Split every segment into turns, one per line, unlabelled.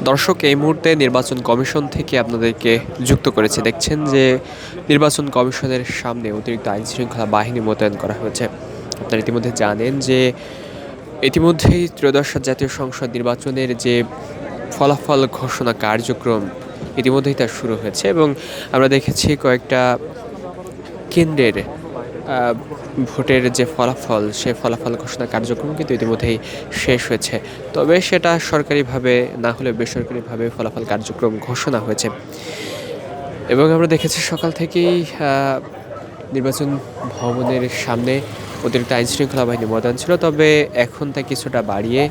দর্শক, এই মুহূর্তে নির্বাচন কমিশন থেকে আপনাদেরকে যুক্ত করেছে। দেখছেন যে নির্বাচন কমিশনের সামনে অতিরিক্ত আইনশৃঙ্খলা বাহিনী মোতায়েন করা হয়েছে। আপনারা ইতিমধ্যে জানেন যে ইতিমধ্যেই ত্রয়োদশ জাতীয় সংসদ নির্বাচনের যে ফলাফল ঘোষণা কার্যক্রম ইতিমধ্যেই তা শুরু হয়েছে এবং আমরা দেখেছি কয়েকটা কেন্দ্রের আ ভোটের যে ফলাফল, সে ফলাফল ঘোষণা কার্যক্রম কিন্তু ইতিমধ্যেই শেষ হয়েছে। তবে সেটা সরকারিভাবে না হলেও বেসরকারিভাবে ফলাফল কার্যক্রম ঘোষণা হয়েছে। এবং আমরা দেখেছি সকাল থেকেই আ নির্বাচন ভবনের সামনে অতিরিক্ত আইনশৃঙ্খলা বাহিনী মোতায়েন ছিল। তবে এখন তা কিছুটা বাড়িয়ে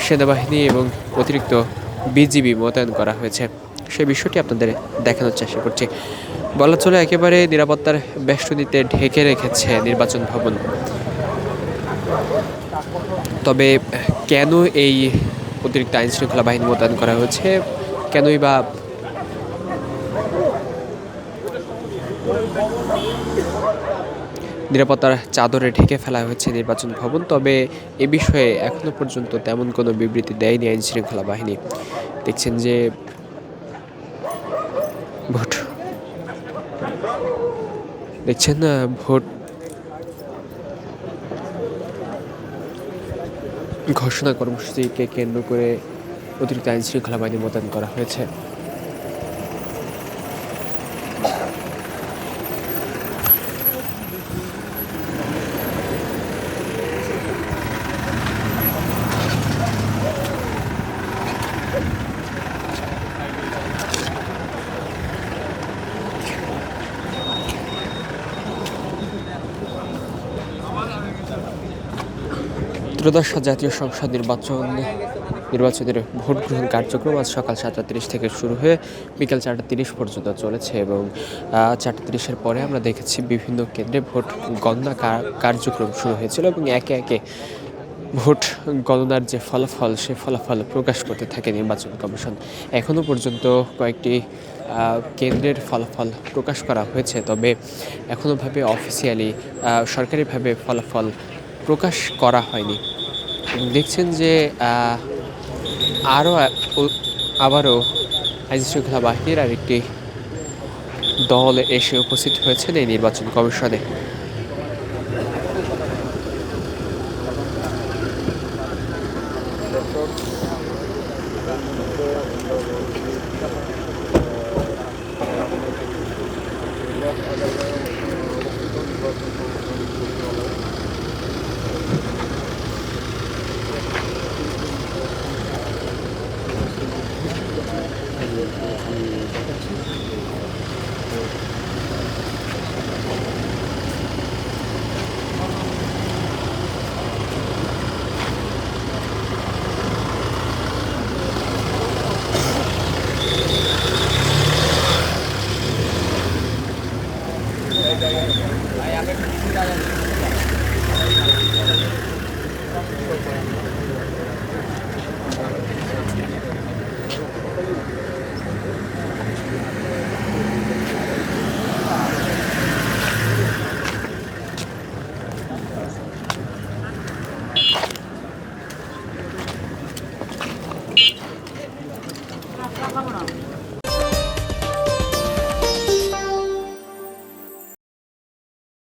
সেনাবাহিনী এবং অতিরিক্ত বিজিবি মোতায়েন করা হয়েছে। সে বিষয়টি আপনাদের দেখানোর চেষ্টা করছি। বলা চলে একেবারে নিরাপত্তার বেষ্টনীতে ঢেকে রেখেছে নির্বাচন ভবন। তবে কেন এই অতিরিক্ত আইনশৃঙ্খলা বাহিনী মোতায়েন করা হয়েছে? কেনই বা নিরাপত্তার চাদরে ঢেকে ফেলা হয়েছে নির্বাচন ভবন? তবে এ বিষয়ে এখনো পর্যন্ত তেমন কোনো বিবৃতি দেয়নি আইনশৃঙ্খলা বাহিনী। দেখছেন যে ভোট দেখছেন ভোট ঘোষণা কর্মসূচিকে কেন্দ্র করে অতিরিক্ত আইনশৃঙ্খলা বাহিনী মোতায়েন করা হয়েছে। ত্রয়োদশ জাতীয় সংসদ নির্বাচনের ভোট গ্রহণ কার্যক্রম আজ সকাল ৭:৩০ থেকে শুরু হয়ে বিকেল ৪:৩০ পর্যন্ত চলেছে এবং ৪:৩০-এর পরে আমরা দেখেছি বিভিন্ন কেন্দ্রে ভোট গণনা কার্যক্রম শুরু হয়েছিল এবং একে একে ভোট গণনার যে ফলাফল, সে ফলাফল প্রকাশ করতে থাকে নির্বাচন কমিশন। এখনও পর্যন্ত কয়েকটি কেন্দ্রের ফলাফল প্রকাশ করা হয়েছে। তবে এখনোভাবে অফিসিয়ালি সরকারিভাবে ফলাফল প্রকাশ করা হয়নি। দেখছেন যে আরও আবারও আইনশৃঙ্খলা বাহিনীর আরেকটি দল এসে উপস্থিত হয়েছেন এই নির্বাচন কমিশনে।